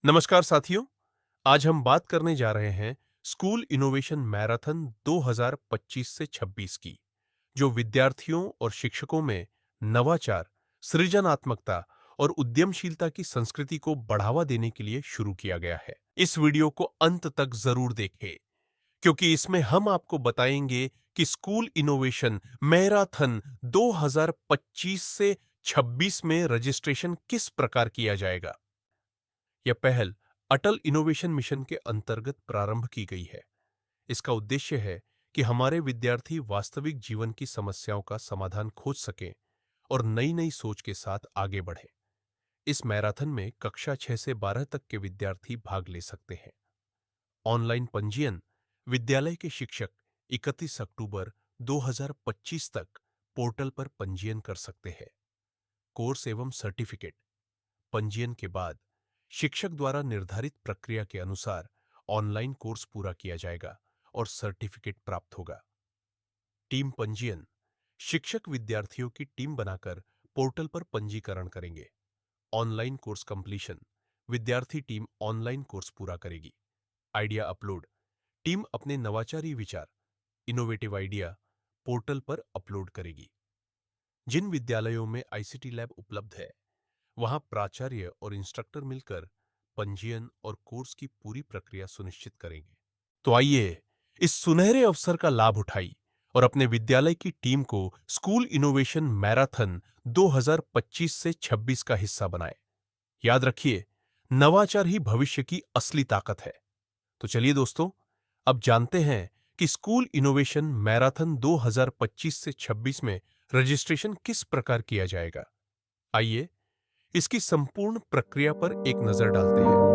नमस्कार साथियों, आज हम बात करने जा रहे हैं स्कूल इनोवेशन मैराथन 2025 से 26 की, जो विद्यार्थियों और शिक्षकों में नवाचार, सृजनात्मकता और उद्यमशीलता की संस्कृति को बढ़ावा देने के लिए शुरू किया गया है। इस वीडियो को अंत तक जरूर देखें, क्योंकि इसमें हम आपको बताएंगे कि स्कूल इनोवेशन मैराथन 2025 से 26 में रजिस्ट्रेशन किस प्रकार किया जाएगा। यह पहल अटल इनोवेशन मिशन के अंतर्गत प्रारंभ की गई है। इसका उद्देश्य है कि हमारे विद्यार्थी वास्तविक जीवन की समस्याओं का समाधान खोज सकें और नई नई सोच के साथ आगे बढ़ें। इस मैराथन में कक्षा 6 से 12 तक के विद्यार्थी भाग ले सकते हैं। ऑनलाइन पंजीयन विद्यालय के शिक्षक 31 अक्टूबर 2025 तक पोर्टल पर पंजीयन कर सकते हैं। कोर्स एवं सर्टिफिकेट पंजीयन के बाद शिक्षक द्वारा निर्धारित प्रक्रिया के अनुसार ऑनलाइन कोर्स पूरा किया जाएगा और सर्टिफिकेट प्राप्त होगा। टीम पंजीयन शिक्षक विद्यार्थियों की टीम बनाकर पोर्टल पर पंजीकरण करेंगे। ऑनलाइन कोर्स कंप्लीशन विद्यार्थी टीम ऑनलाइन कोर्स पूरा करेगी। आइडिया अपलोड टीम अपने नवाचारी विचार इनोवेटिव आइडिया पोर्टल पर अपलोड करेगी। जिन विद्यालयों में आईसीटी लैब उपलब्ध है, वहां प्राचार्य और इंस्ट्रक्टर मिलकर पंजीयन और कोर्स की पूरी प्रक्रिया सुनिश्चित करेंगे। तो आइए इस सुनहरे अवसर का लाभ उठाइए और अपने विद्यालय की टीम को स्कूल इनोवेशन मैराथन 2025 से 26 का हिस्सा बनाएं। याद रखिए, नवाचार ही भविष्य की असली ताकत है। तो चलिए दोस्तों, अब जानते हैं कि स्कूल इनोवेशन मैराथन 2025 से 26 में रजिस्ट्रेशन किस प्रकार किया जाएगा। आइए इसकी संपूर्ण प्रक्रिया पर एक नजर डालते हैं।